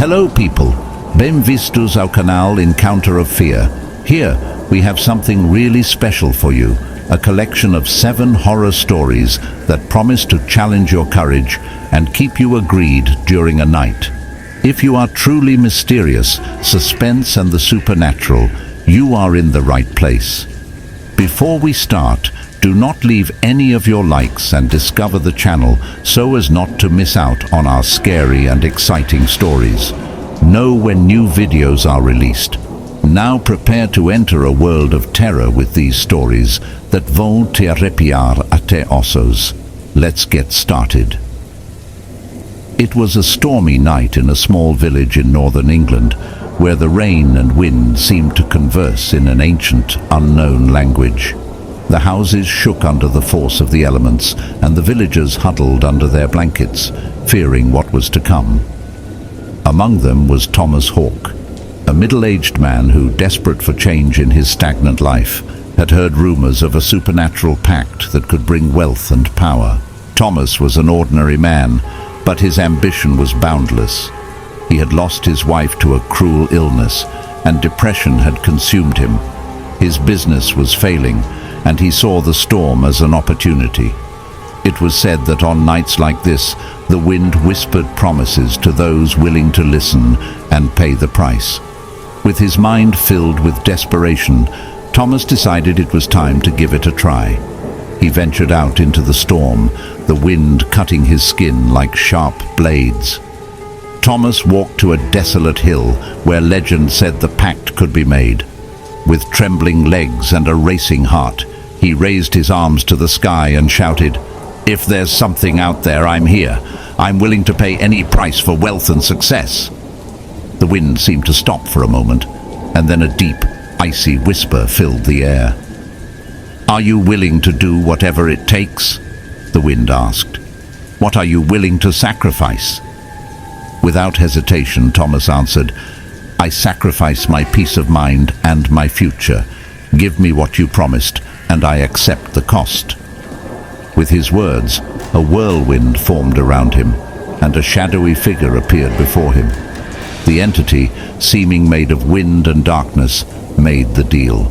Hello people, bem-vistos ao canal Encounter of Fear. Here we have something really special for you, a collection of 7 horror stories that promise to challenge your courage and keep you agreed during a night. If you are truly mysterious, suspense and the supernatural, you are in the right place. Before we start, do not leave any of your likes and discover the channel so as not to miss out on our scary and exciting stories. Know when new videos are released. Now prepare to enter a world of terror with these stories that vão te arrepiar até ossos. Let's get started. It was a stormy night in a small village in northern England, where the rain and wind seemed to converse in an ancient, unknown language. The houses shook under the force of the elements, and the villagers huddled under their blankets, fearing what was to come. Among them was Thomas Hawke, a middle-aged man who, desperate for change in his stagnant life, had heard rumors of a supernatural pact that could bring wealth and power. Thomas was an ordinary man, but his ambition was boundless. He had lost his wife to a cruel illness, and depression had consumed him. His business was failing, and he saw the storm as an opportunity. It was said that on nights like this, the wind whispered promises to those willing to listen and pay the price. With his mind filled with desperation, Thomas decided it was time to give it a try. He ventured out into the storm, the wind cutting his skin like sharp blades. Thomas walked to a desolate hill where legend said the pact could be made. With trembling legs and a racing heart, he raised his arms to the sky and shouted, "If there's something out there, I'm here. I'm willing to pay any price for wealth and success." The wind seemed to stop for a moment, and then a deep, icy whisper filled the air. "Are you willing to do whatever it takes?" the wind asked. "What are you willing to sacrifice?" Without hesitation, Thomas answered, "I sacrifice my peace of mind and my future. Give me what you promised, and I accept the cost." With his words, a whirlwind formed around him, and a shadowy figure appeared before him. The entity, seeming made of wind and darkness, made the deal.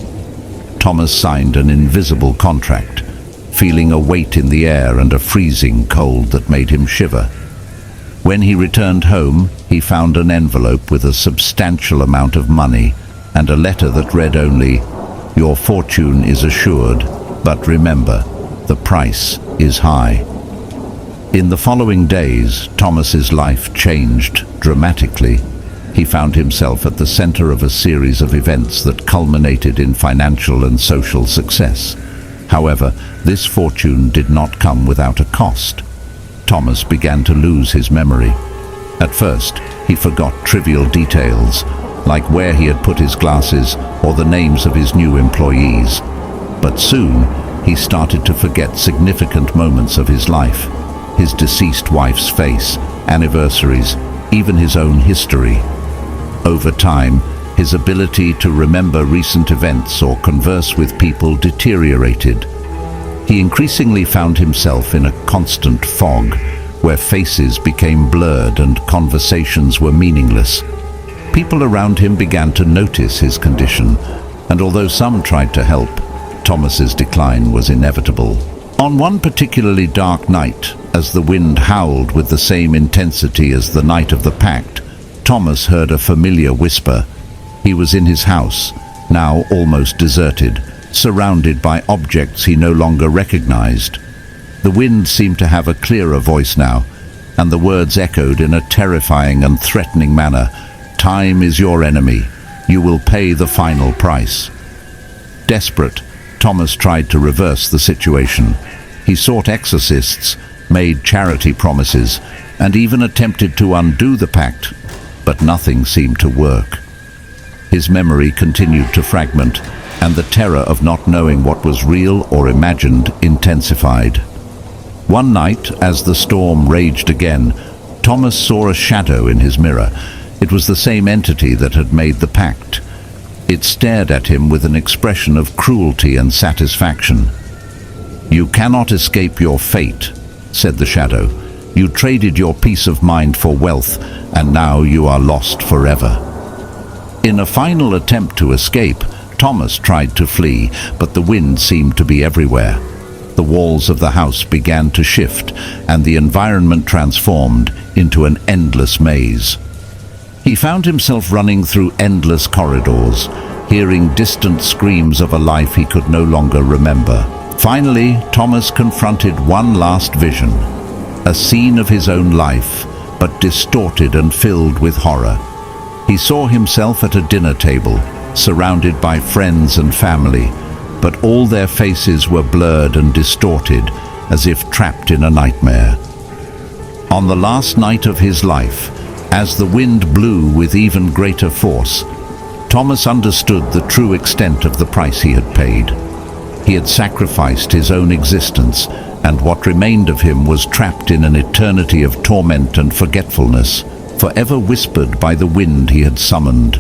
Thomas signed an invisible contract, feeling a weight in the air and a freezing cold that made him shiver. When he returned home, he found an envelope with a substantial amount of money and a letter that read only, "Your fortune is assured, but remember, the price is high." In the following days, Thomas's life changed dramatically. He found himself at the center of a series of events that culminated in financial and social success. However, this fortune did not come without a cost. Thomas began to lose his memory. At first, he forgot trivial details, like where he had put his glasses or the names of his new employees. But soon, he started to forget significant moments of his life, his deceased wife's face, anniversaries, even his own history. Over time, his ability to remember recent events or converse with people deteriorated. He increasingly found himself in a constant fog, where faces became blurred and conversations were meaningless. People around him began to notice his condition, and although some tried to help, Thomas's decline was inevitable. On one particularly dark night, as the wind howled with the same intensity as the night of the pact, Thomas heard a familiar whisper. He was in his house, now almost deserted, surrounded by objects he no longer recognized. The wind seemed to have a clearer voice now, and the words echoed in a terrifying and threatening manner. "Time is your enemy. You will pay the final price." Desperate, Thomas tried to reverse the situation. He sought exorcists, made charity promises, and even attempted to undo the pact, but nothing seemed to work. His memory continued to fragment, and the terror of not knowing what was real or imagined intensified. One night, as the storm raged again, Thomas saw a shadow in his mirror. It was the same entity that had made the pact. It stared at him with an expression of cruelty and satisfaction. "You cannot escape your fate," said the shadow. You traded your peace of mind for wealth, and now you are lost forever." In a final attempt to escape, Thomas tried to flee, but the wind seemed to be everywhere. The walls of the house began to shift, and the environment transformed into an endless maze. He found himself running through endless corridors, hearing distant screams of a life he could no longer remember. Finally, Thomas confronted one last vision, a scene of his own life, but distorted and filled with horror. He saw himself at a dinner table, surrounded by friends and family, but all their faces were blurred and distorted, as if trapped in a nightmare. On the last night of his life, as the wind blew with even greater force, Thomas understood the true extent of the price he had paid. He had sacrificed his own existence, and what remained of him was trapped in an eternity of torment and forgetfulness, forever whispered by the wind he had summoned.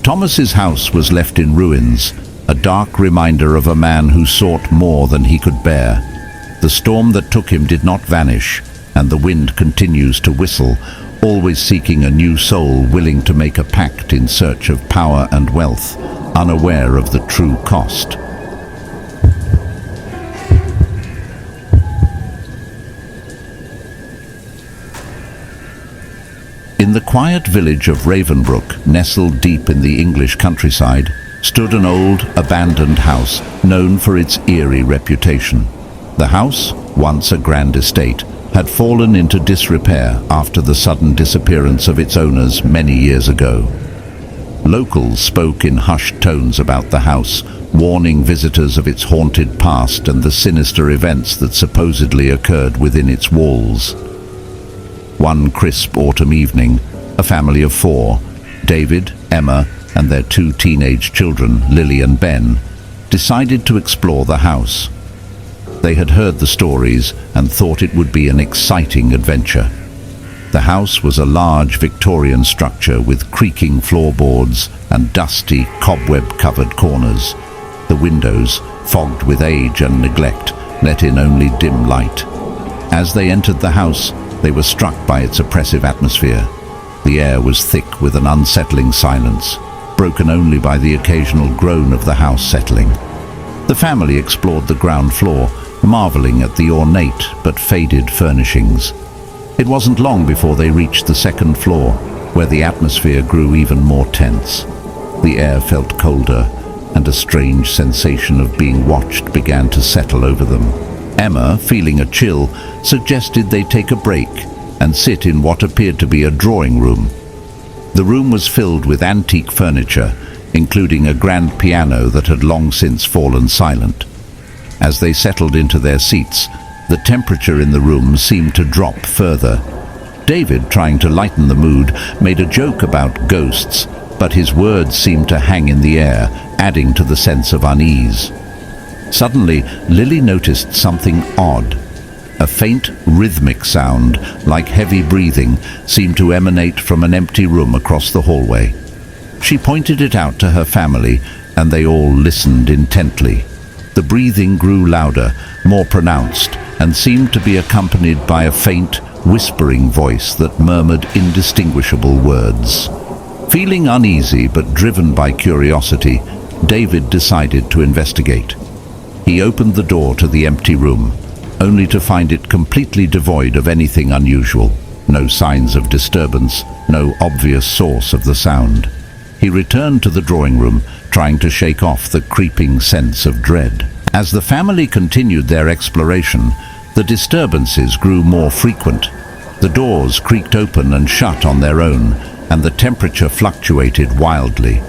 Thomas's house was left in ruins, a dark reminder of a man who sought more than he could bear. The storm that took him did not vanish, and the wind continues to whistle, always seeking a new soul willing to make a pact in search of power and wealth, unaware of the true cost. In the quiet village of Ravenbrook, nestled deep in the English countryside, stood an old, abandoned house known for its eerie reputation. The house, once a grand estate, had fallen into disrepair after the sudden disappearance of its owners many years ago. Locals spoke in hushed tones about the house, warning visitors of its haunted past and the sinister events that supposedly occurred within its walls. One crisp autumn evening, a family of 4, David, Emma, and their 2 teenage children, Lily and Ben, decided to explore the house. They had heard the stories and thought it would be an exciting adventure. The house was a large Victorian structure with creaking floorboards and dusty, cobweb-covered corners. The windows, fogged with age and neglect, let in only dim light. As they entered the house, they were struck by its oppressive atmosphere. The air was thick with an unsettling silence, broken only by the occasional groan of the house settling. The family explored the ground floor, marveling at the ornate but faded furnishings. It wasn't long before they reached the second floor, where the atmosphere grew even more tense. The air felt colder, and a strange sensation of being watched began to settle over them. Emma, feeling a chill, suggested they take a break and sit in what appeared to be a drawing room. The room was filled with antique furniture, including a grand piano that had long since fallen silent. As they settled into their seats, the temperature in the room seemed to drop further. David, trying to lighten the mood, made a joke about ghosts, but his words seemed to hang in the air, adding to the sense of unease. Suddenly, Lily noticed something odd. A faint, rhythmic sound, like heavy breathing, seemed to emanate from an empty room across the hallway. She pointed it out to her family, and they all listened intently. The breathing grew louder, more pronounced, and seemed to be accompanied by a faint, whispering voice that murmured indistinguishable words. Feeling uneasy but driven by curiosity, David decided to investigate. He opened the door to the empty room, only to find it completely devoid of anything unusual. No signs of disturbance, no obvious source of the sound. He returned to the drawing room, trying to shake off the creeping sense of dread. As the family continued their exploration, the disturbances grew more frequent. The doors creaked open and shut on their own, and the temperature fluctuated wildly.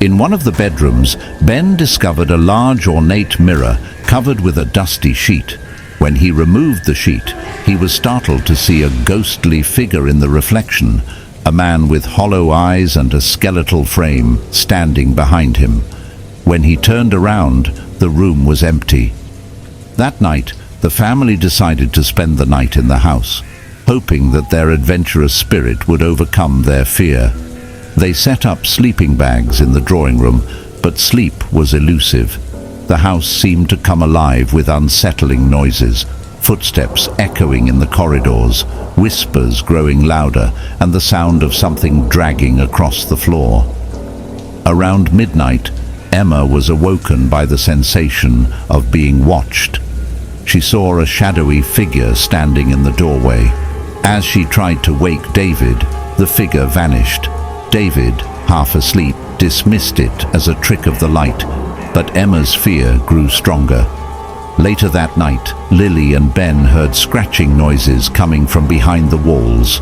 In one of the bedrooms, Ben discovered a large ornate mirror covered with a dusty sheet. When he removed the sheet, he was startled to see a ghostly figure in the reflection, a man with hollow eyes and a skeletal frame standing behind him. When he turned around, the room was empty. That night, the family decided to spend the night in the house, hoping that their adventurous spirit would overcome their fear. They set up sleeping bags in the drawing room, but sleep was elusive. The house seemed to come alive with unsettling noises, footsteps echoing in the corridors, whispers growing louder, and the sound of something dragging across the floor. Around midnight, Emma was awoken by the sensation of being watched. She saw a shadowy figure standing in the doorway. As she tried to wake David, the figure vanished. David, half asleep, dismissed it as a trick of the light, but Emma's fear grew stronger. Later that night, Lily and Ben heard scratching noises coming from behind the walls.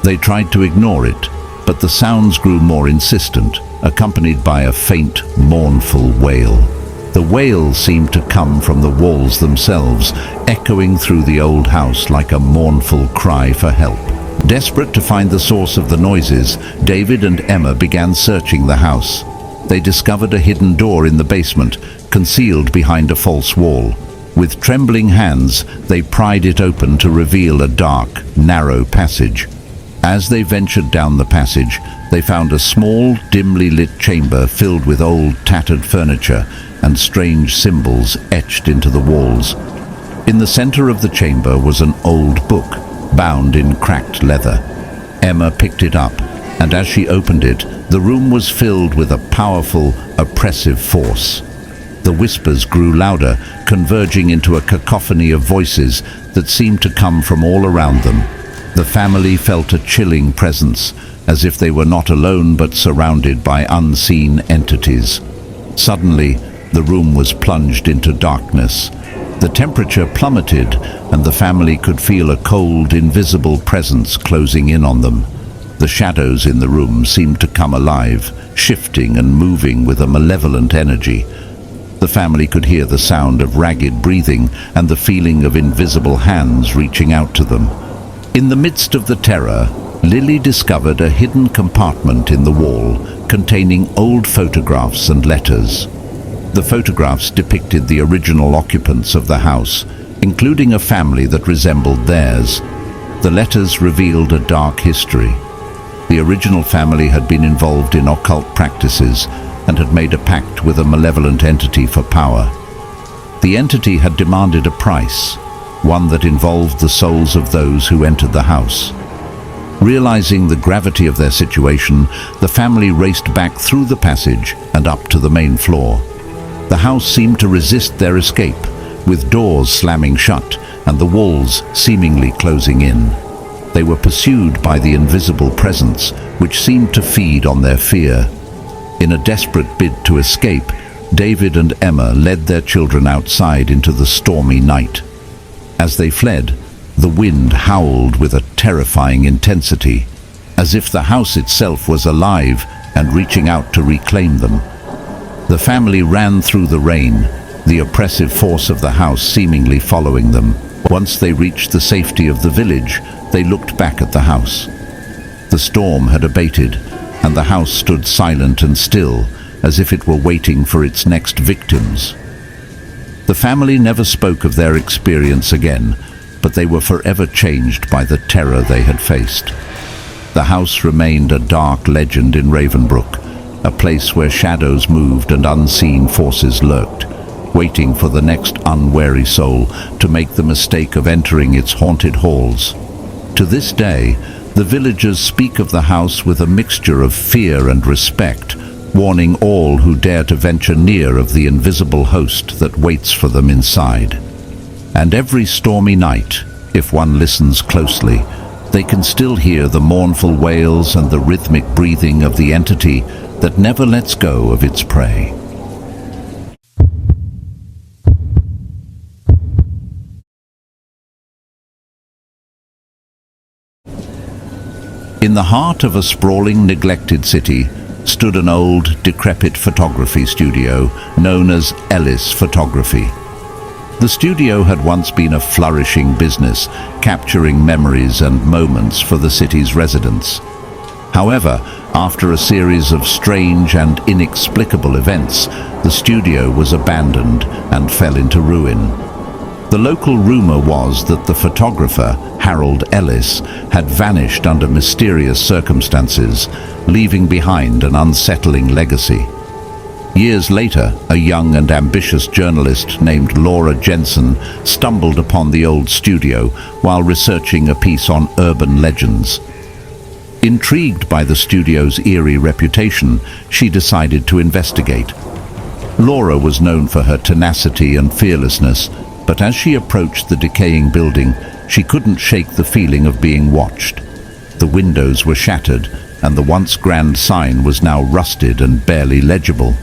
They tried to ignore it, but the sounds grew more insistent, accompanied by a faint, mournful wail. The wail seemed to come from the walls themselves, echoing through the old house like a mournful cry for help. Desperate to find the source of the noises, David and Emma began searching the house. They discovered a hidden door in the basement, concealed behind a false wall. With trembling hands, they pried it open to reveal a dark, narrow passage. As they ventured down the passage, they found a small, dimly lit chamber filled with old, tattered furniture and strange symbols etched into the walls. In the center of the chamber was an old book, bound in cracked leather. Emma picked it up, and as she opened it, the room was filled with a powerful, oppressive force. The whispers grew louder, converging into a cacophony of voices that seemed to come from all around them. The family felt a chilling presence, as if they were not alone but surrounded by unseen entities. Suddenly, the room was plunged into darkness. The temperature plummeted, and the family could feel a cold, invisible presence closing in on them. The shadows in the room seemed to come alive, shifting and moving with a malevolent energy. The family could hear the sound of ragged breathing and the feeling of invisible hands reaching out to them. In the midst of the terror, Lily discovered a hidden compartment in the wall containing old photographs and letters. The photographs depicted the original occupants of the house, including a family that resembled theirs. The letters revealed a dark history. The original family had been involved in occult practices and had made a pact with a malevolent entity for power. The entity had demanded a price, one that involved the souls of those who entered the house. Realizing the gravity of their situation, the family raced back through the passage and up to the main floor. The house seemed to resist their escape, with doors slamming shut and the walls seemingly closing in. They were pursued by the invisible presence, which seemed to feed on their fear. In a desperate bid to escape, David and Emma led their children outside into the stormy night. As they fled, the wind howled with a terrifying intensity, as if the house itself was alive and reaching out to reclaim them. The family ran through the rain, the oppressive force of the house seemingly following them. Once they reached the safety of the village, they looked back at the house. The storm had abated, and the house stood silent and still, as if it were waiting for its next victims. The family never spoke of their experience again, but they were forever changed by the terror they had faced. The house remained a dark legend in Ravenbrook, a place where shadows moved and unseen forces lurked, waiting for the next unwary soul to make the mistake of entering its haunted halls. To this day, the villagers speak of the house with a mixture of fear and respect, warning all who dare to venture near of the invisible host that waits for them inside. And every stormy night, if one listens closely, they can still hear the mournful wails and the rhythmic breathing of the entity that never lets go of its prey. In the heart of a sprawling, neglected city stood an old, decrepit photography studio known as Ellis Photography. The studio had once been a flourishing business, capturing memories and moments for the city's residents. However, after a series of strange and inexplicable events, the studio was abandoned and fell into ruin. The local rumor was that the photographer, Harold Ellis, had vanished under mysterious circumstances, leaving behind an unsettling legacy. Years later, a young and ambitious journalist named Laura Jensen stumbled upon the old studio while researching a piece on urban legends. Intrigued by the studio's eerie reputation, she decided to investigate. Laura was known for her tenacity and fearlessness, but as she approached the decaying building, she couldn't shake the feeling of being watched. The windows were shattered, and the once grand sign was now rusted and barely legible.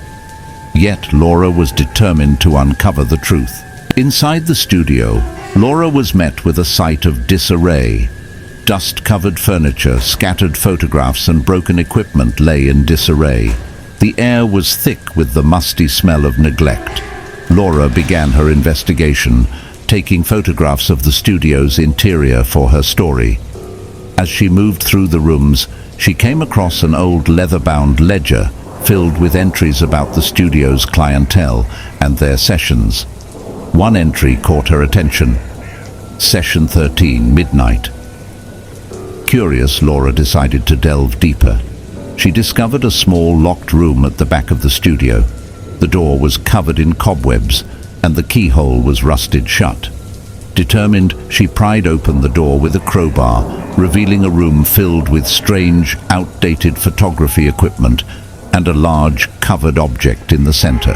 Yet Laura was determined to uncover the truth. Inside the studio, Laura was met with a sight of disarray. Dust-covered furniture, scattered photographs and broken equipment lay in disarray. The air was thick with the musty smell of neglect. Laura began her investigation, taking photographs of the studio's interior for her story. As she moved through the rooms, she came across an old leather-bound ledger filled with entries about the studio's clientele and their sessions. One entry caught her attention. Session 13, midnight. Curious, Laura decided to delve deeper. She discovered a small locked room at the back of the studio. The door was covered in cobwebs, and the keyhole was rusted shut. Determined, she pried open the door with a crowbar, revealing a room filled with strange, outdated photography equipment and a large, covered object in the center.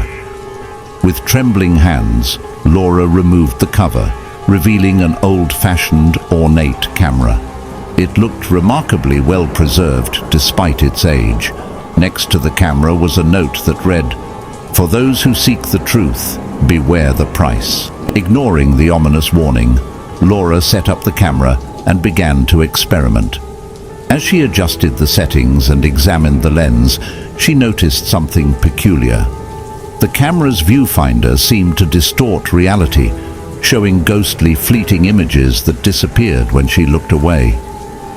With trembling hands, Laura removed the cover, revealing an old-fashioned, ornate camera. It looked remarkably well preserved despite its age. Next to the camera was a note that read, "For those who seek the truth, beware the price." Ignoring the ominous warning, Laura set up the camera and began to experiment. As she adjusted the settings and examined the lens, she noticed something peculiar. The camera's viewfinder seemed to distort reality, showing ghostly, fleeting images that disappeared when she looked away.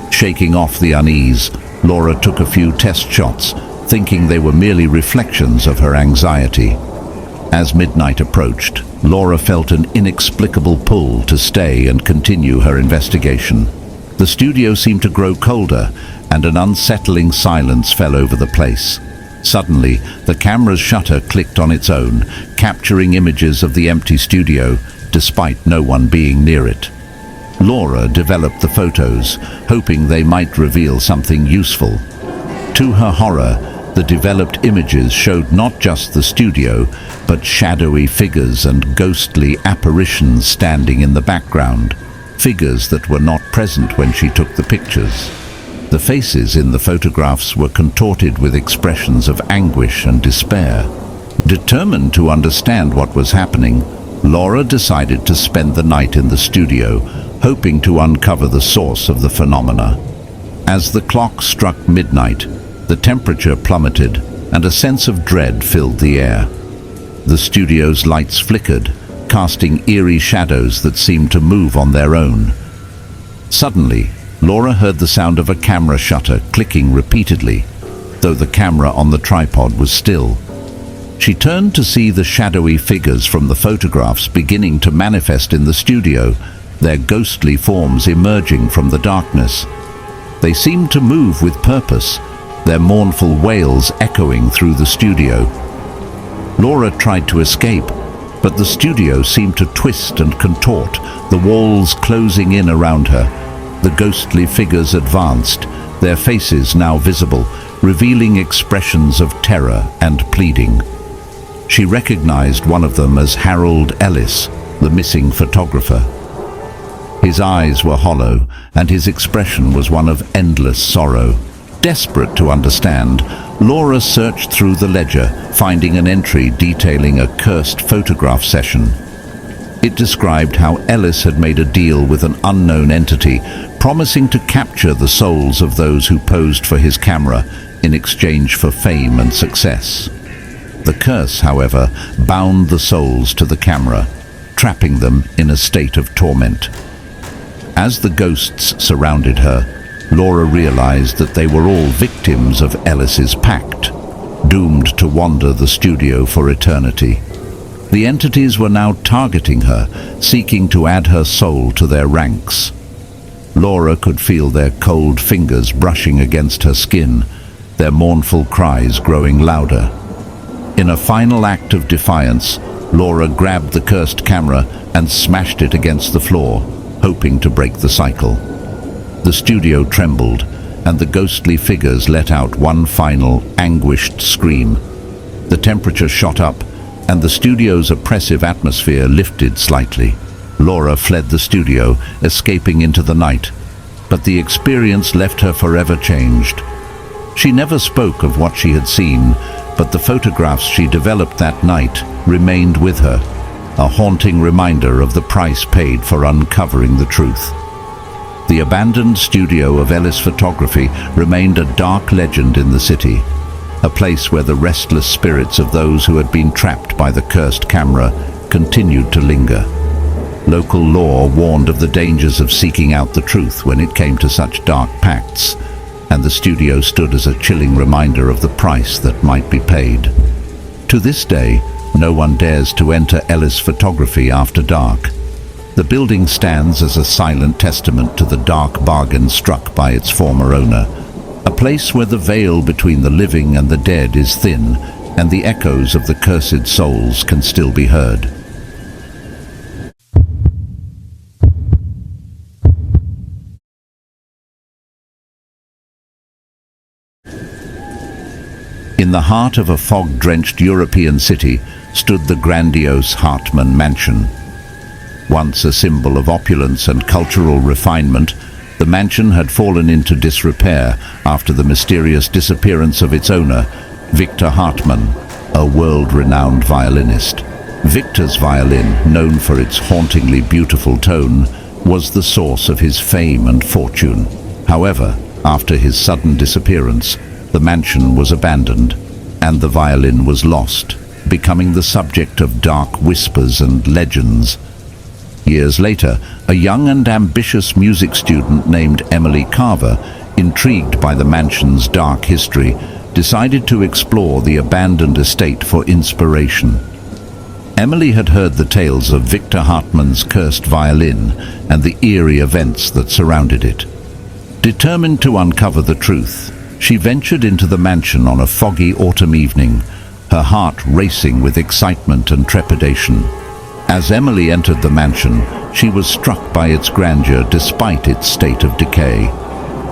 Shaking off the unease, Laura took a few test shots, thinking they were merely reflections of her anxiety. As midnight approached, Laura felt an inexplicable pull to stay and continue her investigation. The studio seemed to grow colder, and an unsettling silence fell over the place. Suddenly, the camera's shutter clicked on its own, capturing images of the empty studio, despite no one being near it. Laura developed the photos, hoping they might reveal something useful. To her horror, the developed images showed not just the studio, but shadowy figures and ghostly apparitions standing in the background, figures that were not present when she took the pictures. The faces in the photographs were contorted with expressions of anguish and despair. Determined to understand what was happening, Laura decided to spend the night in the studio, hoping to uncover the source of the phenomena. As the clock struck midnight, the temperature plummeted and a sense of dread filled the air. The studio's lights flickered, casting eerie shadows that seemed to move on their own. Suddenly, Laura heard the sound of a camera shutter clicking repeatedly, though the camera on the tripod was still. She turned to see the shadowy figures from the photographs beginning to manifest in the studio, their ghostly forms emerging from the darkness. They seemed to move with purpose, their mournful wails echoing through the studio. Laura tried to escape, but the studio seemed to twist and contort, the walls closing in around her. The ghostly figures advanced, their faces now visible, revealing expressions of terror and pleading. She recognized one of them as Harold Ellis, the missing photographer. His eyes were hollow, and his expression was one of endless sorrow. Desperate to understand, Laura searched through the ledger, finding an entry detailing a cursed photograph session. It described how Ellis had made a deal with an unknown entity, promising to capture the souls of those who posed for his camera in exchange for fame and success. The curse, however, bound the souls to the camera, trapping them in a state of torment. As the ghosts surrounded her, Laura realized that they were all victims of Ellis's pact, doomed to wander the studio for eternity. The entities were now targeting her, seeking to add her soul to their ranks. Laura could feel their cold fingers brushing against her skin, their mournful cries growing louder. In a final act of defiance, Laura grabbed the cursed camera and smashed it against the floor, hoping to break the cycle. The studio trembled, and the ghostly figures let out one final, anguished scream. The temperature shot up, and the studio's oppressive atmosphere lifted slightly. Laura fled the studio, escaping into the night, but the experience left her forever changed. She never spoke of what she had seen, but the photographs she developed that night remained with her, a haunting reminder of the price paid for uncovering the truth. The abandoned studio of Ellis Photography remained a dark legend in the city, a place where the restless spirits of those who had been trapped by the cursed camera continued to linger. Local law warned of the dangers of seeking out the truth when it came to such dark pacts, and the studio stood as a chilling reminder of the price that might be paid. To this day, no one dares to enter Ellis Photography after dark. The building stands as a silent testament to the dark bargain struck by its former owner, a place where the veil between the living and the dead is thin, and the echoes of the cursed souls can still be heard. In the heart of a fog-drenched European city stood the grandiose Hartman Mansion. Once a symbol of opulence and cultural refinement, the mansion had fallen into disrepair after the mysterious disappearance of its owner, Victor Hartman, a world-renowned violinist. Victor's violin, known for its hauntingly beautiful tone, was the source of his fame and fortune. However, after his sudden disappearance, the mansion was abandoned, and the violin was lost, becoming the subject of dark whispers and legends. Years later, a young and ambitious music student named Emily Carver, intrigued by the mansion's dark history, decided to explore the abandoned estate for inspiration. Emily had heard the tales of Victor Hartman's cursed violin and the eerie events that surrounded it. Determined to uncover the truth, she ventured into the mansion on a foggy autumn evening, her heart racing with excitement and trepidation. As Emily entered the mansion, she was struck by its grandeur despite its state of decay.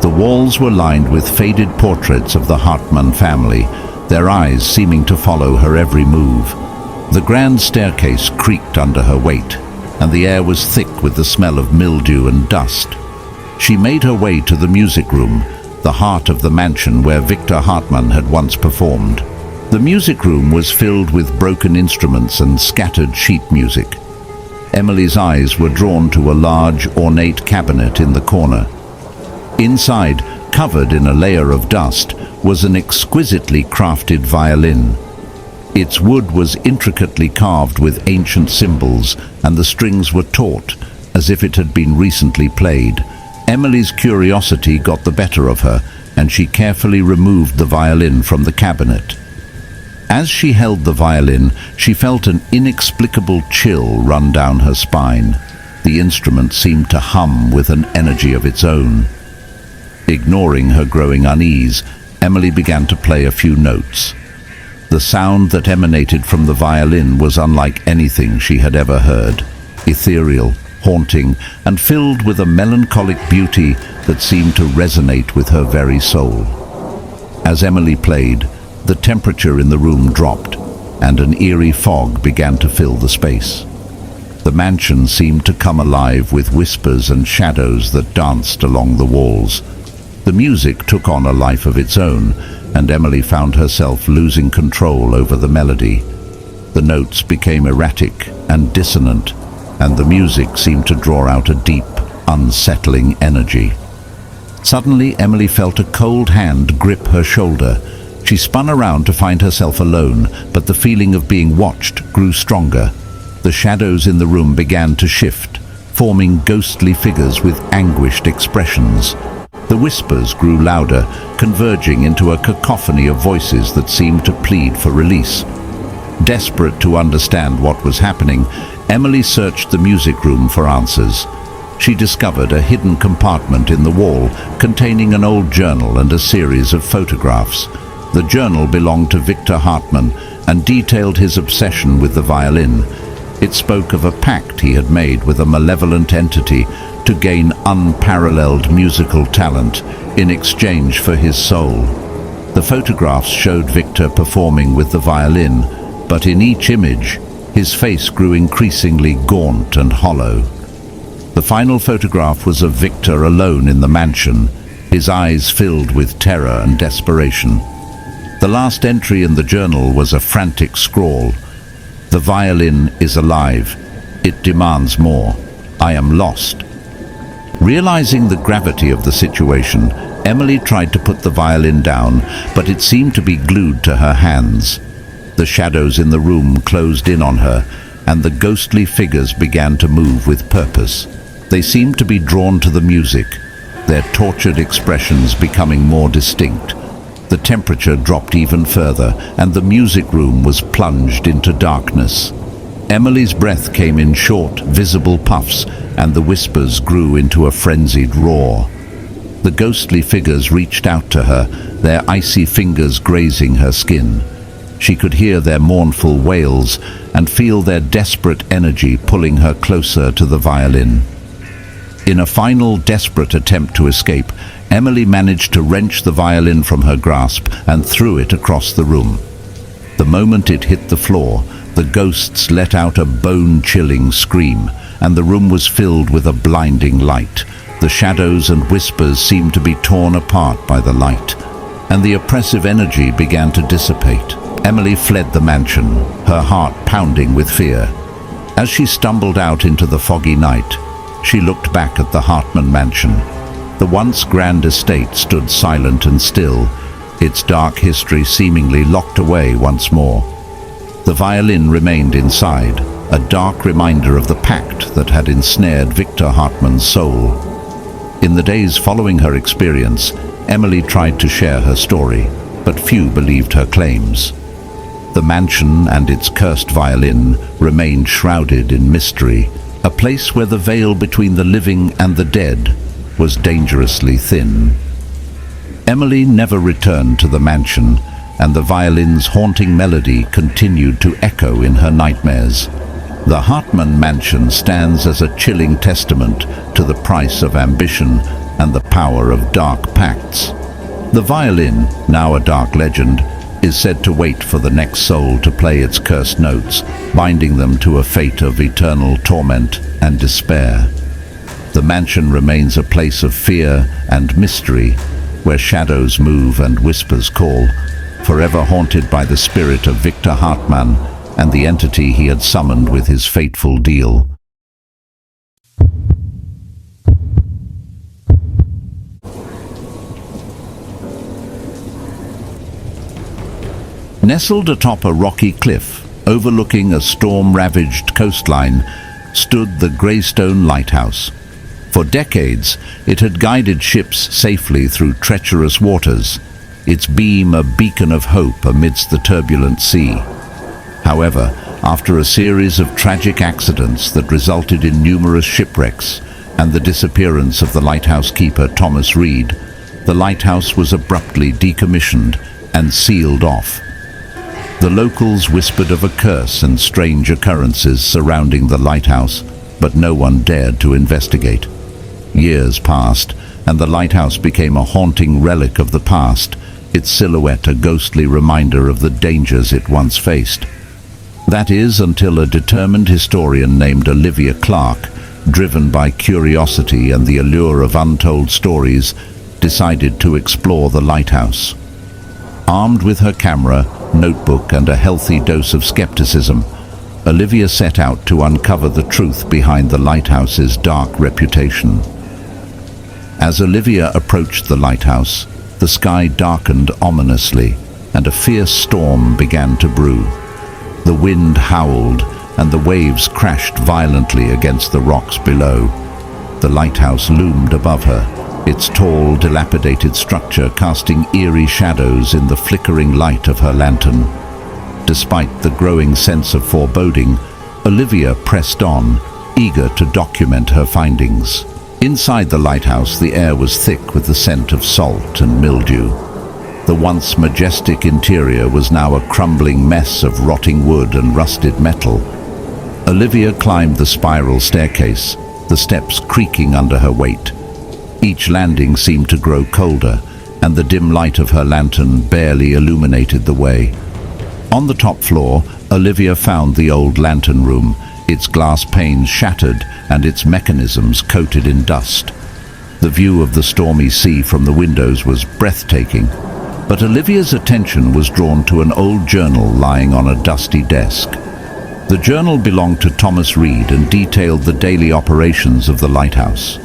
The walls were lined with faded portraits of the Hartman family, their eyes seeming to follow her every move. The grand staircase creaked under her weight, and the air was thick with the smell of mildew and dust. She made her way to the music room, the heart of the mansion where Victor Hartman had once performed. The music room was filled with broken instruments and scattered sheet music. Emily's eyes were drawn to a large, ornate cabinet in the corner. Inside, covered in a layer of dust, was an exquisitely crafted violin. Its wood was intricately carved with ancient symbols, and the strings were taut, as if it had been recently played. Emily's curiosity got the better of her, and she carefully removed the violin from the cabinet. As she held the violin, she felt an inexplicable chill run down her spine. The instrument seemed to hum with an energy of its own. Ignoring her growing unease, Emily began to play a few notes. The sound that emanated from the violin was unlike anything she had ever heard, ethereal, haunting, and filled with a melancholic beauty that seemed to resonate with her very soul. As Emily played, the temperature in the room dropped, and an eerie fog began to fill the space. The mansion seemed to come alive with whispers and shadows that danced along the walls. The music took on a life of its own, and Emily found herself losing control over the melody. The notes became erratic and dissonant, and the music seemed to draw out a deep, unsettling energy. Suddenly, Emily felt a cold hand grip her shoulder. She spun around to find herself alone, but the feeling of being watched grew stronger. The shadows in the room began to shift, forming ghostly figures with anguished expressions. The whispers grew louder, converging into a cacophony of voices that seemed to plead for release. Desperate to understand what was happening, Emily searched the music room for answers. She discovered a hidden compartment in the wall containing an old journal and a series of photographs. The journal belonged to Victor Hartman, and detailed his obsession with the violin. It spoke of a pact he had made with a malevolent entity to gain unparalleled musical talent in exchange for his soul. The photographs showed Victor performing with the violin, but in each image, his face grew increasingly gaunt and hollow. The final photograph was of Victor alone in the mansion, his eyes filled with terror and desperation. The last entry in the journal was a frantic scrawl. "The violin is alive. It demands more. I am lost." Realizing the gravity of the situation, Emily tried to put the violin down, but it seemed to be glued to her hands. The shadows in the room closed in on her, and the ghostly figures began to move with purpose. They seemed to be drawn to the music, their tortured expressions becoming more distinct. The temperature dropped even further, and the music room was plunged into darkness. Emily's breath came in short, visible puffs, and the whispers grew into a frenzied roar. The ghostly figures reached out to her, their icy fingers grazing her skin. She could hear their mournful wails and feel their desperate energy pulling her closer to the violin. In a final desperate attempt to escape, Emily managed to wrench the violin from her grasp and threw it across the room. The moment it hit the floor, the ghosts let out a bone-chilling scream, and the room was filled with a blinding light. The shadows and whispers seemed to be torn apart by the light, and the oppressive energy began to dissipate. Emily fled the mansion, her heart pounding with fear. As she stumbled out into the foggy night, she looked back at the Hartman mansion. The once grand estate stood silent and still, its dark history seemingly locked away once more. The violin remained inside, a dark reminder of the pact that had ensnared Victor Hartman's soul. In the days following her experience, Emily tried to share her story, but few believed her claims. The mansion and its cursed violin remained shrouded in mystery, a place where the veil between the living and the dead was dangerously thin. Emily never returned to the mansion, and the violin's haunting melody continued to echo in her nightmares. The Hartman mansion stands as a chilling testament to the price of ambition and the power of dark pacts. The violin, now a dark legend, is said to wait for the next soul to play its cursed notes, binding them to a fate of eternal torment and despair. The mansion remains a place of fear and mystery, where shadows move and whispers call, forever haunted by the spirit of Victor Hartman and the entity he had summoned with his fateful deal. Nestled atop a rocky cliff, overlooking a storm-ravaged coastline, stood the Greystone Lighthouse. For decades, it had guided ships safely through treacherous waters, its beam a beacon of hope amidst the turbulent sea. However, after a series of tragic accidents that resulted in numerous shipwrecks and the disappearance of the lighthouse keeper Thomas Reed, the lighthouse was abruptly decommissioned and sealed off. The locals whispered of a curse and strange occurrences surrounding the lighthouse, but no one dared to investigate. Years passed, and the lighthouse became a haunting relic of the past, its silhouette a ghostly reminder of the dangers it once faced. That is, until a determined historian named Olivia Clark, driven by curiosity and the allure of untold stories, decided to explore the lighthouse. Armed with her camera, notebook, and a healthy dose of skepticism, Olivia set out to uncover the truth behind the lighthouse's dark reputation. As Olivia approached the lighthouse, the sky darkened ominously, and a fierce storm began to brew. The wind howled, and the waves crashed violently against the rocks below. The lighthouse loomed above her, its tall, dilapidated structure casting eerie shadows in the flickering light of her lantern. Despite the growing sense of foreboding, Olivia pressed on, eager to document her findings. Inside the lighthouse, the air was thick with the scent of salt and mildew. The once majestic interior was now a crumbling mess of rotting wood and rusted metal. Olivia climbed the spiral staircase, the steps creaking under her weight. Each landing seemed to grow colder, and the dim light of her lantern barely illuminated the way. On the top floor, Olivia found the old lantern room, its glass panes shattered and its mechanisms coated in dust. The view of the stormy sea from the windows was breathtaking, but Olivia's attention was drawn to an old journal lying on a dusty desk. The journal belonged to Thomas Reed and detailed the daily operations of the lighthouse.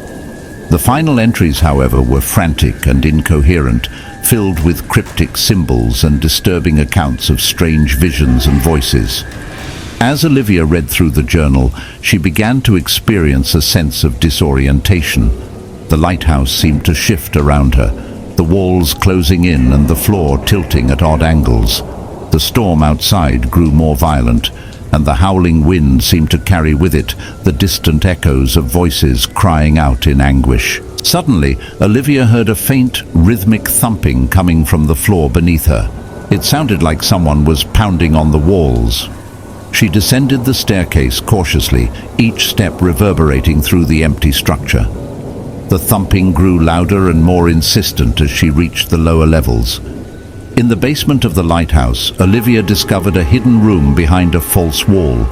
The final entries, however, were frantic and incoherent, filled with cryptic symbols and disturbing accounts of strange visions and voices. As Olivia read through the journal, she began to experience a sense of disorientation. The lighthouse seemed to shift around her, the walls closing in and the floor tilting at odd angles. The storm outside grew more violent, and the howling wind seemed to carry with it the distant echoes of voices crying out in anguish. Suddenly, Olivia heard a faint, rhythmic thumping coming from the floor beneath her. It sounded like someone was pounding on the walls. She descended the staircase cautiously, each step reverberating through the empty structure. The thumping grew louder and more insistent as she reached the lower levels. In the basement of the lighthouse, Olivia discovered a hidden room behind a false wall.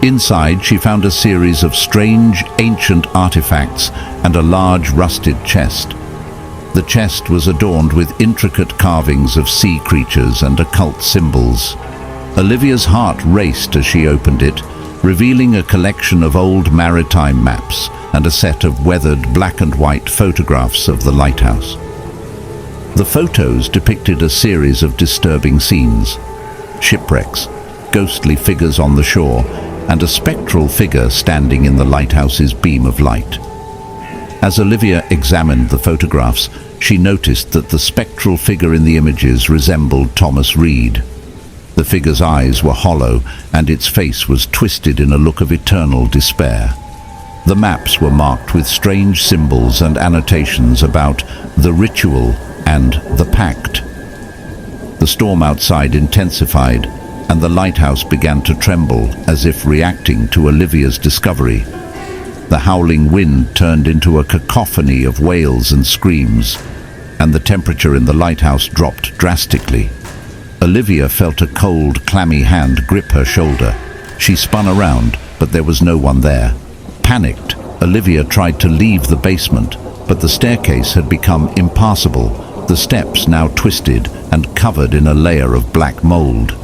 Inside, she found a series of strange, ancient artifacts and a large rusted chest. The chest was adorned with intricate carvings of sea creatures and occult symbols. Olivia's heart raced as she opened it, revealing a collection of old maritime maps and a set of weathered black and white photographs of the lighthouse. The photos depicted a series of disturbing scenes: shipwrecks, ghostly figures on the shore, and a spectral figure standing in the lighthouse's beam of light. As Olivia examined the photographs, she noticed that the spectral figure in the images resembled Thomas Reed. The figure's eyes were hollow, and its face was twisted in a look of eternal despair. The maps were marked with strange symbols and annotations about the ritual and the pact. The storm outside intensified, and the lighthouse began to tremble as if reacting to Olivia's discovery. The howling wind turned into a cacophony of wails and screams, and the temperature in the lighthouse dropped drastically. Olivia felt a cold, clammy hand grip her shoulder. She spun around, but there was no one there. Panicked, Olivia tried to leave the basement, but the staircase had become impassable, the steps now twisted and covered in a layer of black mold.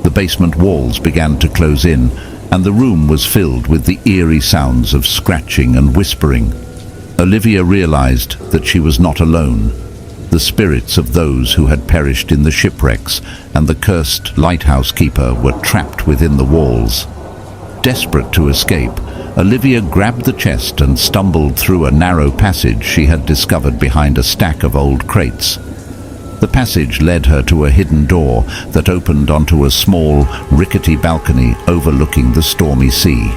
The basement walls began to close in, and the room was filled with the eerie sounds of scratching and whispering. Olivia realized that she was not alone. The spirits of those who had perished in the shipwrecks and the cursed lighthouse keeper were trapped within the walls. Desperate to escape, Olivia grabbed the chest and stumbled through a narrow passage she had discovered behind a stack of old crates. The passage led her to a hidden door that opened onto a small, rickety balcony overlooking the stormy sea.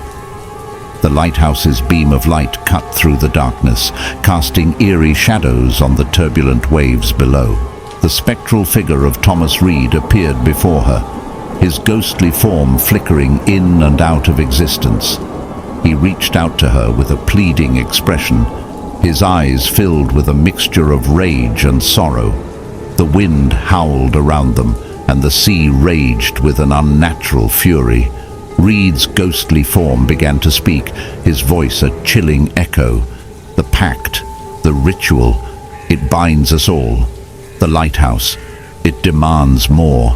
The lighthouse's beam of light cut through the darkness, casting eerie shadows on the turbulent waves below. The spectral figure of Thomas Reed appeared before her, his ghostly form flickering in and out of existence. He reached out to her with a pleading expression, his eyes filled with a mixture of rage and sorrow. The wind howled around them, and the sea raged with an unnatural fury. Reed's ghostly form began to speak, his voice a chilling echo. The pact, the ritual, it binds us all. The lighthouse, it demands more.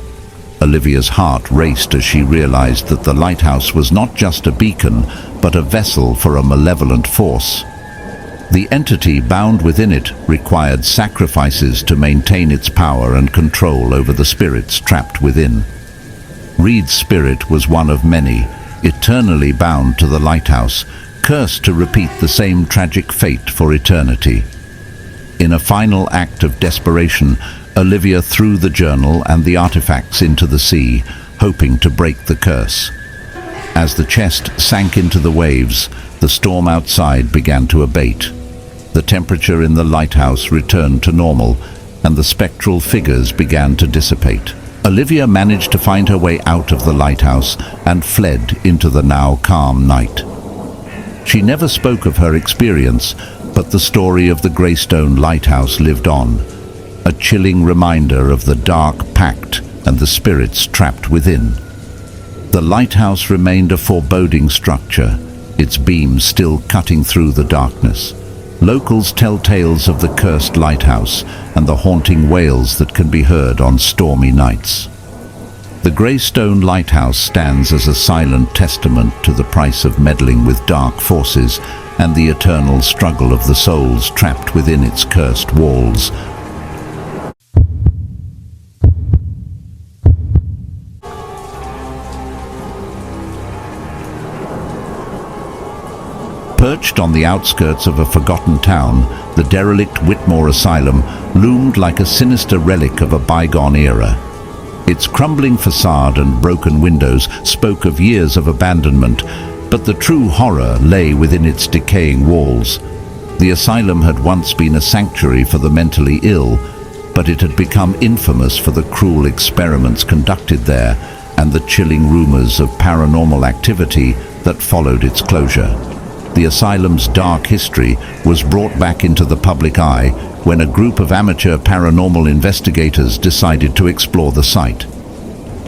Olivia's heart raced as she realized that the lighthouse was not just a beacon, but a vessel for a malevolent force. The entity bound within it required sacrifices to maintain its power and control over the spirits trapped within. Reed's spirit was one of many, eternally bound to the lighthouse, cursed to repeat the same tragic fate for eternity. In a final act of desperation, Olivia threw the journal and the artifacts into the sea, hoping to break the curse. As the chest sank into the waves, the storm outside began to abate. The temperature in the lighthouse returned to normal, and the spectral figures began to dissipate. Olivia managed to find her way out of the lighthouse and fled into the now calm night. She never spoke of her experience, but the story of the Greystone Lighthouse lived on, a chilling reminder of the dark pact and the spirits trapped within. The lighthouse remained a foreboding structure, its beams still cutting through the darkness. Locals tell tales of the cursed lighthouse and the haunting wails that can be heard on stormy nights. The Greystone Lighthouse stands as a silent testament to the price of meddling with dark forces and the eternal struggle of the souls trapped within its cursed walls. Perched on the outskirts of a forgotten town, the derelict Whitmore Asylum loomed like a sinister relic of a bygone era. Its crumbling facade and broken windows spoke of years of abandonment, but the true horror lay within its decaying walls. The asylum had once been a sanctuary for the mentally ill, but it had become infamous for the cruel experiments conducted there and the chilling rumors of paranormal activity that followed its closure. The asylum's dark history was brought back into the public eye when a group of amateur paranormal investigators decided to explore the site.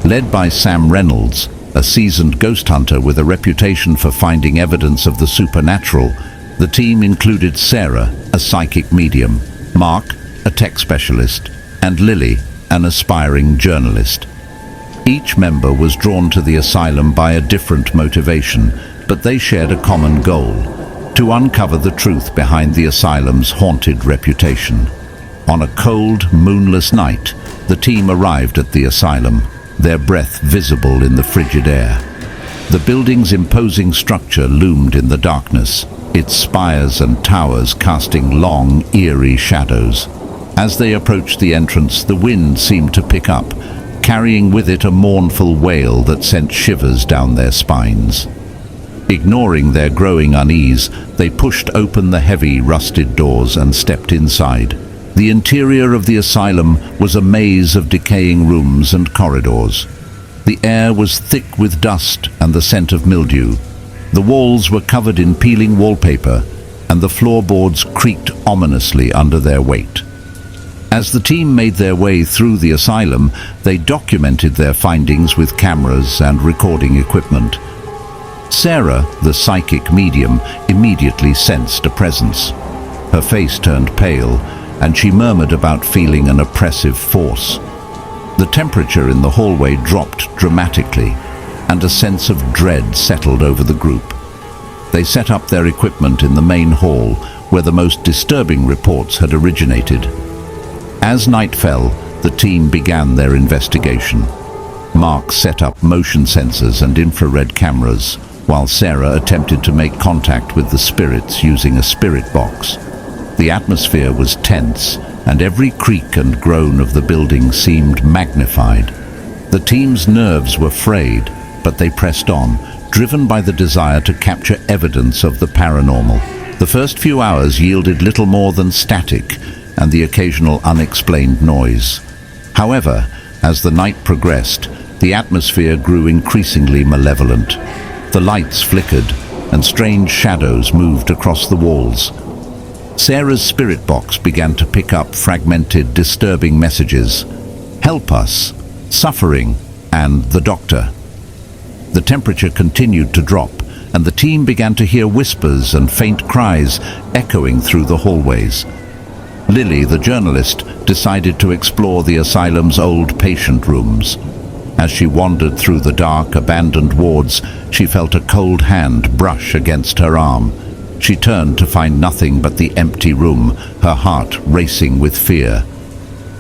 Led by Sam Reynolds, a seasoned ghost hunter with a reputation for finding evidence of the supernatural, the team included Sarah, a psychic medium, Mark, a tech specialist, and Lily, an aspiring journalist. Each member was drawn to the asylum by a different motivation, but they shared a common goal: to uncover the truth behind the asylum's haunted reputation. On a cold, moonless night, the team arrived at the asylum, their breath visible in the frigid air. The building's imposing structure loomed in the darkness, its spires and towers casting long, eerie shadows. As they approached the entrance, the wind seemed to pick up, carrying with it a mournful wail that sent shivers down their spines. Ignoring their growing unease, they pushed open the heavy, rusted doors and stepped inside. The interior of the asylum was a maze of decaying rooms and corridors. The air was thick with dust and the scent of mildew. The walls were covered in peeling wallpaper, and the floorboards creaked ominously under their weight. As the team made their way through the asylum, they documented their findings with cameras and recording equipment. Sarah, the psychic medium, immediately sensed a presence. Her face turned pale, and she murmured about feeling an oppressive force. The temperature in the hallway dropped dramatically, and a sense of dread settled over the group. They set up their equipment in the main hall, where the most disturbing reports had originated. As night fell, the team began their investigation. Mark set up motion sensors and infrared cameras, while Sarah attempted to make contact with the spirits using a spirit box. The atmosphere was tense, and every creak and groan of the building seemed magnified. The team's nerves were frayed, but they pressed on, driven by the desire to capture evidence of the paranormal. The first few hours yielded little more than static and the occasional unexplained noise. However, as the night progressed, the atmosphere grew increasingly malevolent. The lights flickered, and strange shadows moved across the walls. Sarah's spirit box began to pick up fragmented, disturbing messages. "Help us," "Suffering," and "The Doctor." The temperature continued to drop, and the team began to hear whispers and faint cries echoing through the hallways. Lily, the journalist, decided to explore the asylum's old patient rooms. As she wandered through the dark, abandoned wards, she felt a cold hand brush against her arm. She turned to find nothing but the empty room, her heart racing with fear.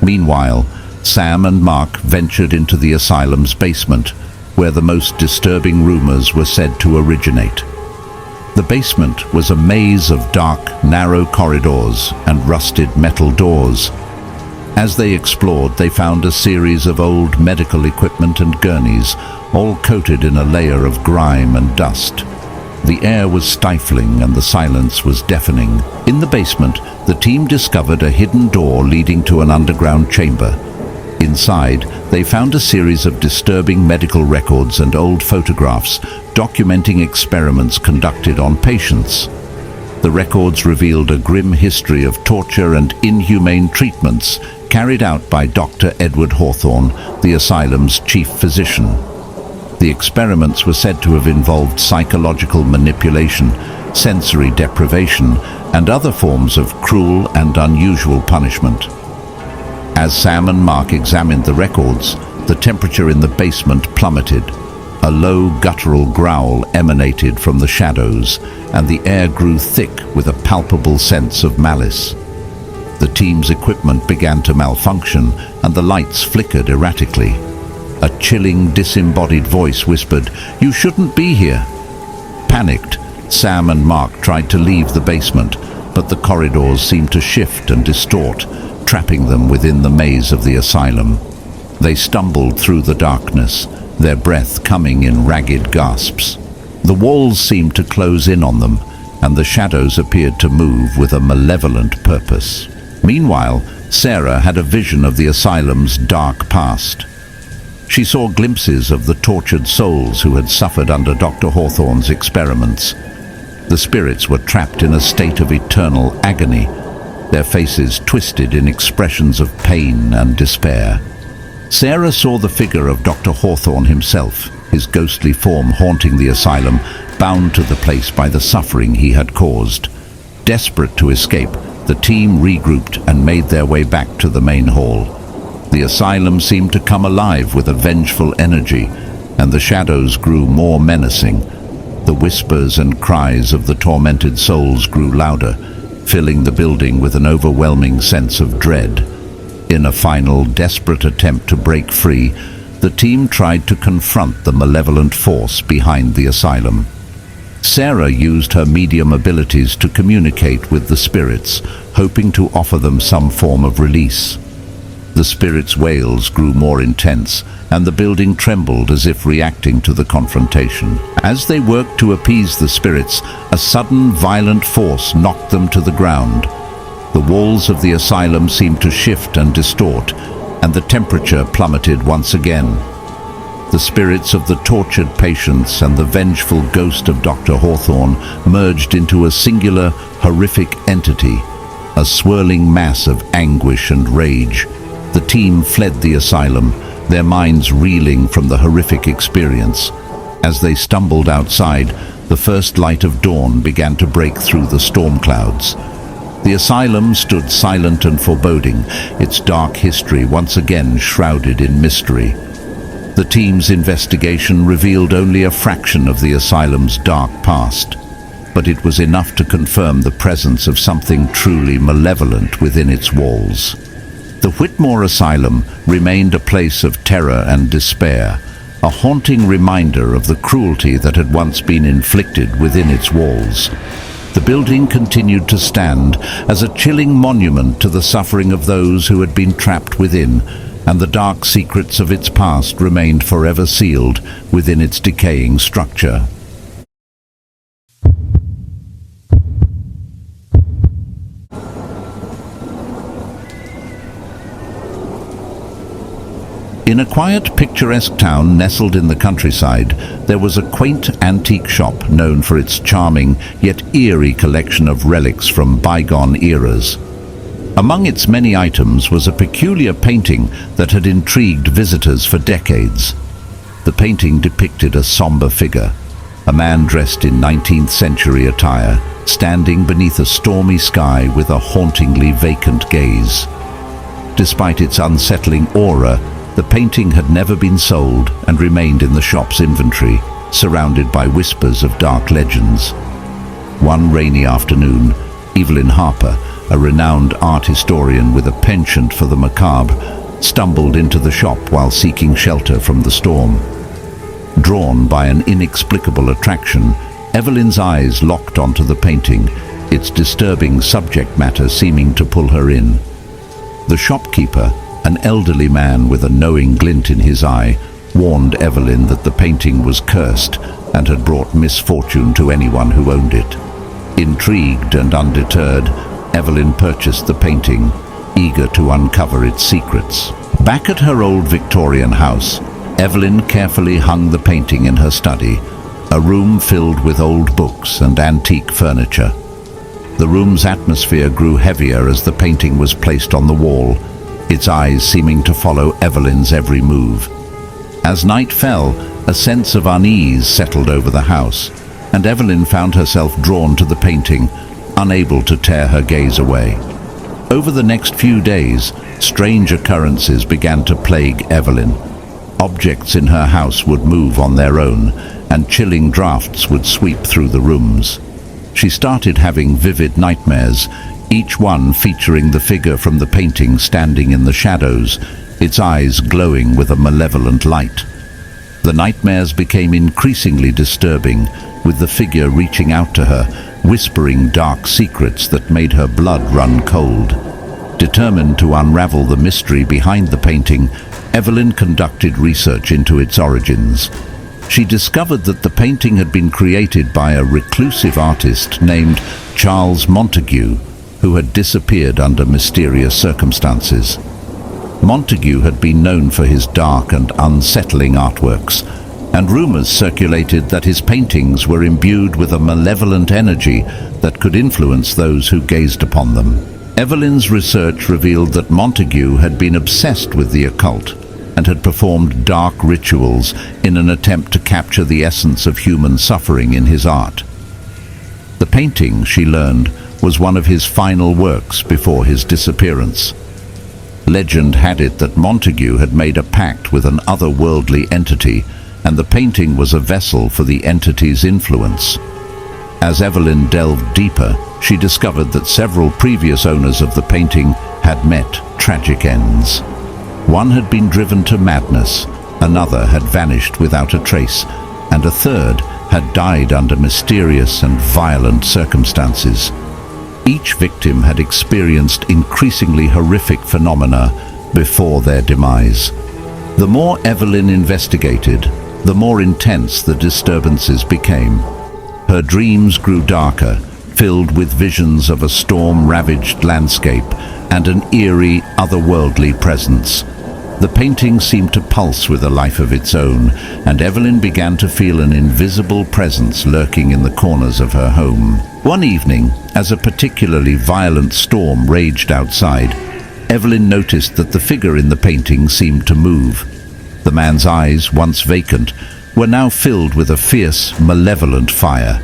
Meanwhile, Sam and Mark ventured into the asylum's basement, where the most disturbing rumors were said to originate. The basement was a maze of dark, narrow corridors and rusted metal doors. As they explored, they found a series of old medical equipment and gurneys, all coated in a layer of grime and dust. The air was stifling and the silence was deafening. In the basement, the team discovered a hidden door leading to an underground chamber. Inside, they found a series of disturbing medical records and old photographs documenting experiments conducted on patients. The records revealed a grim history of torture and inhumane treatments carried out by Dr. Edward Hawthorne, the asylum's chief physician. The experiments were said to have involved psychological manipulation, sensory deprivation, and other forms of cruel and unusual punishment. As Sam and Mark examined the records, the temperature in the basement plummeted. A low guttural growl emanated from the shadows, and the air grew thick with a palpable sense of malice. The team's equipment began to malfunction, and the lights flickered erratically. A chilling, disembodied voice whispered, "You shouldn't be here." Panicked, Sam and Mark tried to leave the basement, but the corridors seemed to shift and distort, trapping them within the maze of the asylum. They stumbled through the darkness, their breath coming in ragged gasps. The walls seemed to close in on them, and the shadows appeared to move with a malevolent purpose. Meanwhile, Sarah had a vision of the asylum's dark past. She saw glimpses of the tortured souls who had suffered under Dr. Hawthorne's experiments. The spirits were trapped in a state of eternal agony, their faces twisted in expressions of pain and despair. Sarah saw the figure of Dr. Hawthorne himself, his ghostly form haunting the asylum, bound to the place by the suffering he had caused. Desperate to escape, the team regrouped and made their way back to the main hall. The asylum seemed to come alive with a vengeful energy, and the shadows grew more menacing. The whispers and cries of the tormented souls grew louder, filling the building with an overwhelming sense of dread. In a final, desperate attempt to break free, the team tried to confront the malevolent force behind the asylum. Sarah used her medium abilities to communicate with the spirits, hoping to offer them some form of release. The spirits' wails grew more intense, and the building trembled as if reacting to the confrontation. As they worked to appease the spirits, a sudden violent force knocked them to the ground. The walls of the asylum seemed to shift and distort, and the temperature plummeted once again. The spirits of the tortured patients and the vengeful ghost of Dr. Hawthorne merged into a singular, horrific entity, a swirling mass of anguish and rage. The team fled the asylum, their minds reeling from the horrific experience. As they stumbled outside, the first light of dawn began to break through the storm clouds. The asylum stood silent and foreboding, its dark history once again shrouded in mystery. The team's investigation revealed only a fraction of the asylum's dark past, but it was enough to confirm the presence of something truly malevolent within its walls. The Whitmore Asylum remained a place of terror and despair, a haunting reminder of the cruelty that had once been inflicted within its walls. The building continued to stand as a chilling monument to the suffering of those who had been trapped within, and the dark secrets of its past remained forever sealed within its decaying structure. In a quiet, picturesque town nestled in the countryside, there was a quaint antique shop known for its charming yet eerie collection of relics from bygone eras. Among its many items was a peculiar painting that had intrigued visitors for decades. The painting depicted a somber figure, a man dressed in 19th century attire, standing beneath a stormy sky with a hauntingly vacant gaze. Despite its unsettling aura, the painting had never been sold and remained in the shop's inventory, surrounded by whispers of dark legends. One rainy afternoon, Evelyn Harper, a renowned art historian with a penchant for the macabre, stumbled into the shop while seeking shelter from the storm. Drawn by an inexplicable attraction, Evelyn's eyes locked onto the painting, its disturbing subject matter seeming to pull her in. The shopkeeper, an elderly man with a knowing glint in his eye, warned Evelyn that the painting was cursed and had brought misfortune to anyone who owned it. Intrigued and undeterred, Evelyn purchased the painting, eager to uncover its secrets. Back at her old Victorian house, Evelyn carefully hung the painting in her study, a room filled with old books and antique furniture. The room's atmosphere grew heavier as the painting was placed on the wall, its eyes seeming to follow Evelyn's every move. As night fell, a sense of unease settled over the house, and Evelyn found herself drawn to the painting, unable to tear her gaze away. Over the next few days, strange occurrences began to plague Evelyn. Objects in her house would move on their own, and chilling drafts would sweep through the rooms. She started having vivid nightmares, each one featuring the figure from the painting standing in the shadows, its eyes glowing with a malevolent light. The nightmares became increasingly disturbing, with the figure reaching out to her, whispering dark secrets that made her blood run cold. Determined to unravel the mystery behind the painting, Evelyn conducted research into its origins. She discovered that the painting had been created by a reclusive artist named Charles Montague, who had disappeared under mysterious circumstances. Montague had been known for his dark and unsettling artworks, and rumors circulated that his paintings were imbued with a malevolent energy that could influence those who gazed upon them. Evelyn's research revealed that Montague had been obsessed with the occult and had performed dark rituals in an attempt to capture the essence of human suffering in his art. The painting, she learned, was one of his final works before his disappearance. Legend had it that Montague had made a pact with an otherworldly entity, and the painting was a vessel for the entity's influence. As Evelyn delved deeper, she discovered that several previous owners of the painting had met tragic ends. One had been driven to madness, another had vanished without a trace, and a third had died under mysterious and violent circumstances. Each victim had experienced increasingly horrific phenomena before their demise. The more Evelyn investigated, the more intense the disturbances became. Her dreams grew darker, filled with visions of a storm-ravaged landscape and an eerie, otherworldly presence. The painting seemed to pulse with a life of its own, and Evelyn began to feel an invisible presence lurking in the corners of her home. One evening, as a particularly violent storm raged outside, Evelyn noticed that the figure in the painting seemed to move. The man's eyes, once vacant, were now filled with a fierce, malevolent fire.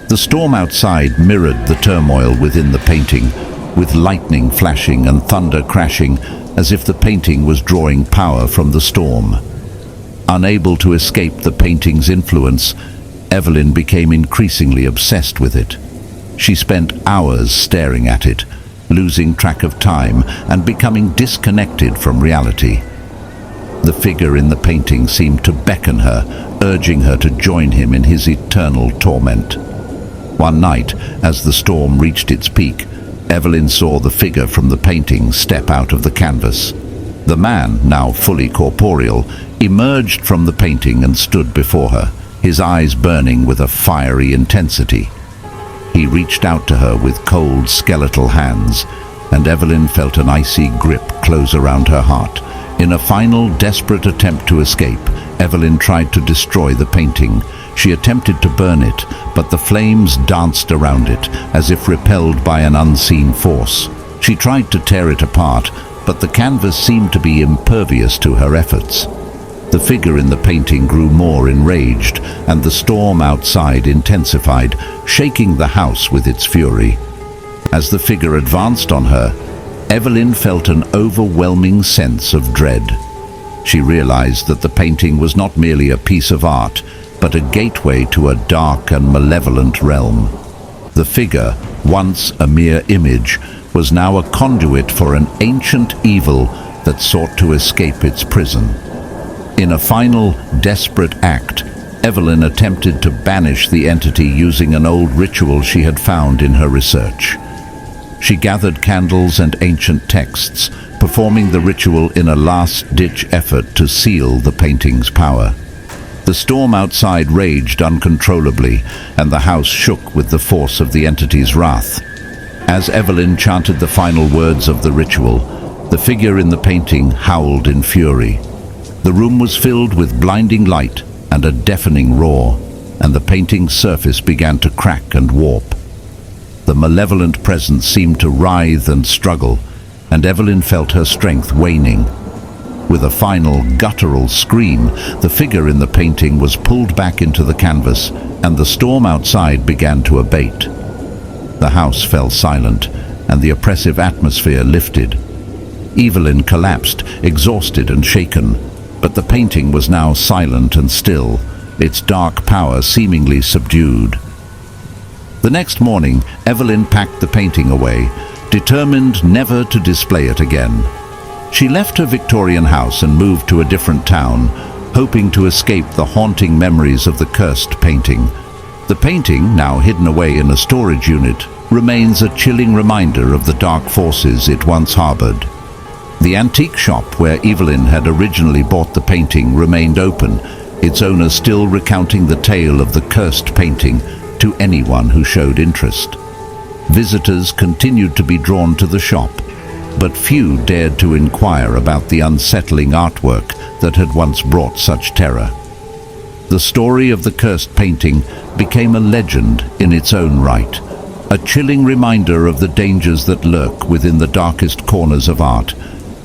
The storm outside mirrored the turmoil within the painting, with lightning flashing and thunder crashing, as if the painting was drawing power from the storm. Unable to escape the painting's influence, Evelyn became increasingly obsessed with it. She spent hours staring at it, losing track of time and becoming disconnected from reality. The figure in the painting seemed to beckon her, urging her to join him in his eternal torment. One night, as the storm reached its peak, Evelyn saw the figure from the painting step out of the canvas. The man, now fully corporeal, emerged from the painting and stood before her, his eyes burning with a fiery intensity. He reached out to her with cold, skeletal hands, and Evelyn felt an icy grip close around her heart. In a final, desperate attempt to escape, Evelyn tried to destroy the painting. She attempted to burn it, but the flames danced around it, as if repelled by an unseen force. She tried to tear it apart, but the canvas seemed to be impervious to her efforts. The figure in the painting grew more enraged, and the storm outside intensified, shaking the house with its fury. As the figure advanced on her, Evelyn felt an overwhelming sense of dread. She realized that the painting was not merely a piece of art, but a gateway to a dark and malevolent realm. The figure, once a mere image, was now a conduit for an ancient evil that sought to escape its prison. In a final, desperate act, Evelyn attempted to banish the entity using an old ritual she had found in her research. She gathered candles and ancient texts, performing the ritual in a last-ditch effort to seal the painting's power. The storm outside raged uncontrollably, and the house shook with the force of the entity's wrath. As Evelyn chanted the final words of the ritual, the figure in the painting howled in fury. The room was filled with blinding light and a deafening roar, and the painting's surface began to crack and warp. The malevolent presence seemed to writhe and struggle, and Evelyn felt her strength waning. With a final guttural scream, the figure in the painting was pulled back into the canvas, and the storm outside began to abate. The house fell silent, and the oppressive atmosphere lifted. Evelyn collapsed, exhausted and shaken, but the painting was now silent and still, its dark power seemingly subdued. The next morning, Evelyn packed the painting away, determined never to display it again. She left her Victorian house and moved to a different town, hoping to escape the haunting memories of the cursed painting. The painting, now hidden away in a storage unit, remains a chilling reminder of the dark forces it once harbored. The antique shop where Evelyn had originally bought the painting remained open, its owner still recounting the tale of the cursed painting to anyone who showed interest. Visitors continued to be drawn to the shop, but few dared to inquire about the unsettling artwork that had once brought such terror. The story of the cursed painting became a legend in its own right, a chilling reminder of the dangers that lurk within the darkest corners of art,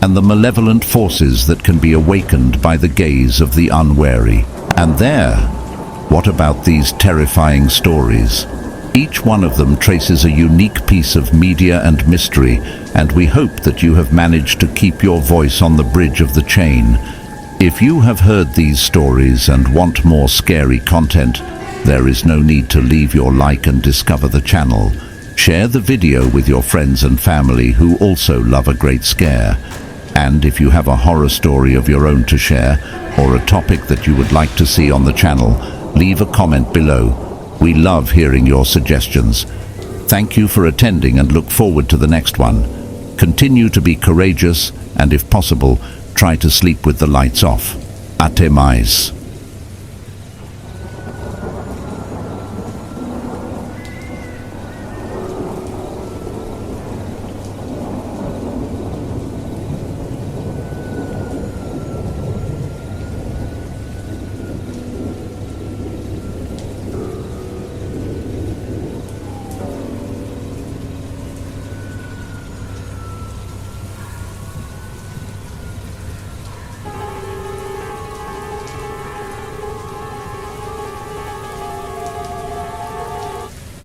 and the malevolent forces that can be awakened by the gaze of the unwary. And what about these terrifying stories? Each one of them traces a unique piece of media and mystery, and we hope that you have managed to keep your voice on the bridge of the chain. If you have heard these stories and want more scary content, there is no need to leave your like and discover the channel. Share the video with your friends and family who also love a great scare. And if you have a horror story of your own to share, or a topic that you would like to see on the channel, leave a comment below. We love hearing your suggestions. Thank you for attending and look forward to the next one. Continue to be courageous and, if possible, try to sleep with the lights off. Ate mais.